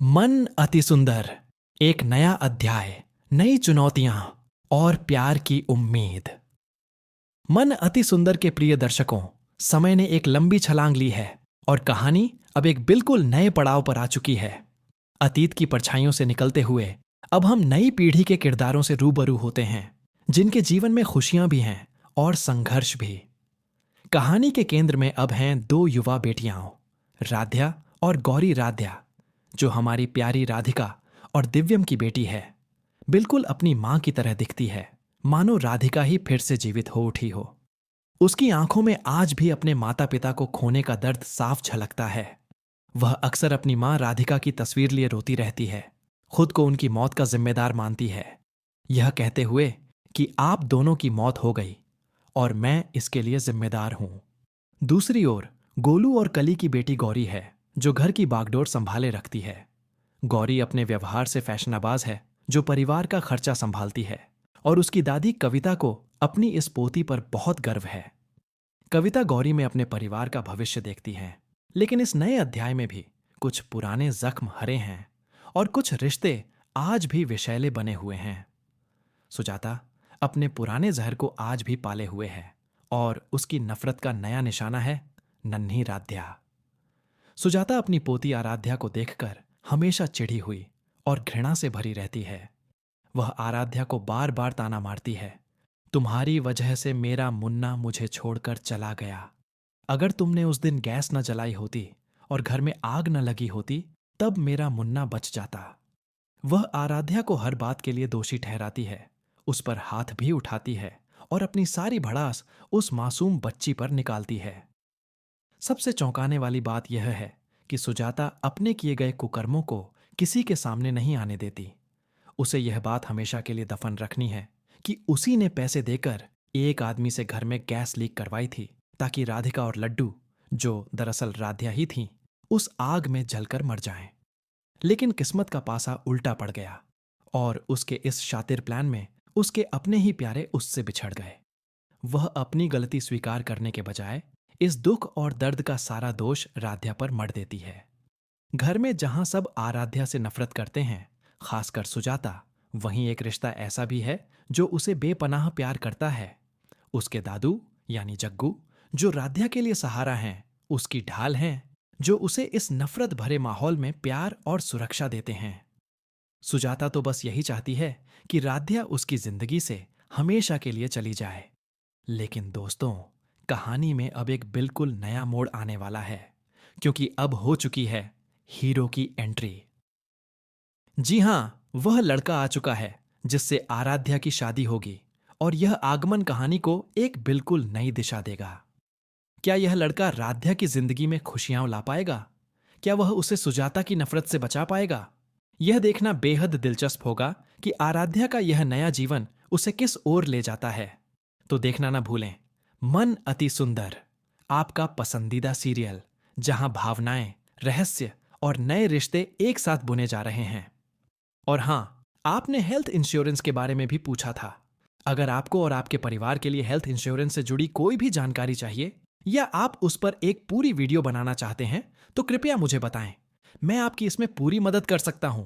मन अति सुंदर। एक नया अध्याय, नई चुनौतियां और प्यार की उम्मीद। मन अति सुंदर के प्रिय दर्शकों, समय ने एक लंबी छलांग ली है और कहानी अब एक बिल्कुल नए पड़ाव पर आ चुकी है। अतीत की परछाइयों से निकलते हुए अब हम नई पीढ़ी के किरदारों से रूबरू होते हैं, जिनके जीवन में खुशियां भी हैं और संघर्ष भी। कहानी के केंद्र में अब हैं दो युवा बेटियां, राध्या और गौरी राध्या, जो हमारी प्यारी राधिका और दिव्यम की बेटी है। बिल्कुल अपनी मां की तरह दिखती है, मानो राधिका ही फिर से जीवित हो उठी हो। उसकी आंखों में आज भी अपने माता पिता को खोने का दर्द साफ झलकता है। वह अक्सर अपनी मां राधिका की तस्वीर लिए रोती रहती है, खुद को उनकी मौत का जिम्मेदार मानती है, यह कहते हुए कि आप दोनों की मौत हो गई और मैं इसके लिए जिम्मेदार हूं। दूसरी ओर गोलू और कली की बेटी गौरी है, जो घर की बागडोर संभाले रखती है। गौरी अपने व्यवहार से फैशनाबाज है, जो परिवार का खर्चा संभालती है, और उसकी दादी कविता को अपनी इस पोती पर बहुत गर्व है। कविता गौरी में अपने परिवार का भविष्य देखती है, लेकिन इस नए अध्याय में भी कुछ पुराने जख्म हरे हैं और कुछ रिश्ते आज भी विषैले बने हुए हैं। सुजाता अपने पुराने जहर को आज भी पाले हुए है और उसकी नफरत का नया निशाना है नन्ही राध्या। सुजाता अपनी पोती आराध्या को देखकर हमेशा चिढ़ी हुई और घृणा से भरी रहती है। वह आराध्या को बार बार ताना मारती है, तुम्हारी वजह से मेरा मुन्ना मुझे छोड़कर चला गया। अगर तुमने उस दिन गैस न जलाई होती और घर में आग न लगी होती, तब मेरा मुन्ना बच जाता। वह आराध्या को हर बात के लिए दोषी ठहराती है, उस पर हाथ भी उठाती है और अपनी सारी भड़ास उस मासूम बच्ची पर निकालती है। सबसे चौंकाने वाली बात यह है कि सुजाता अपने किए गए कुकर्मों को किसी के सामने नहीं आने देती। उसे यह बात हमेशा के लिए दफन रखनी है कि उसी ने पैसे देकर एक आदमी से घर में गैस लीक करवाई थी, ताकि राधिका और लड्डू, जो दरअसल राध्या ही थीं, उस आग में जलकर मर जाएं। लेकिन किस्मत का पासा उल्टा पड़ गया और उसके इस शातिर प्लान में उसके अपने ही प्यारे उससे बिछड़ गए। वह अपनी गलती स्वीकार करने के बजाय इस दुख और दर्द का सारा दोष राध्या पर मढ़ देती है। घर में जहां सब आराध्या से नफरत करते हैं, खासकर सुजाता, वहीं एक रिश्ता ऐसा भी है जो उसे बेपनाह प्यार करता है। उसके दादू यानी जग्गू, जो राध्या के लिए सहारा हैं, उसकी ढाल हैं, जो उसे इस नफरत भरे माहौल में प्यार और सुरक्षा देते हैं। सुजाता तो बस यही चाहती है कि राध्या उसकी जिंदगी से हमेशा के लिए चली जाए। लेकिन दोस्तों, कहानी में अब एक बिल्कुल नया मोड़ आने वाला है, क्योंकि अब हो चुकी है हीरो की एंट्री। जी हां, वह लड़का आ चुका है जिससे आराध्या की शादी होगी, और यह आगमन कहानी को एक बिल्कुल नई दिशा देगा। क्या यह लड़का राध्या की जिंदगी में खुशियां ला पाएगा? क्या वह उसे सुजाता की नफरत से बचा पाएगा? यह देखना बेहद दिलचस्प होगा कि आराध्या का यह नया जीवन उसे किस ओर ले जाता है। तो देखना ना भूलें मन अति सुंदर, आपका पसंदीदा सीरियल, जहां भावनाएं, रहस्य और नए रिश्ते एक साथ बुने जा रहे हैं। और हां, आपने हेल्थ इंश्योरेंस के बारे में भी पूछा था। अगर आपको और आपके परिवार के लिए हेल्थ इंश्योरेंस से जुड़ी कोई भी जानकारी चाहिए, या आप उस पर एक पूरी वीडियो बनाना चाहते हैं, तो कृपया मुझे बताएं। मैं आपकी इसमें पूरी मदद कर सकता हूं।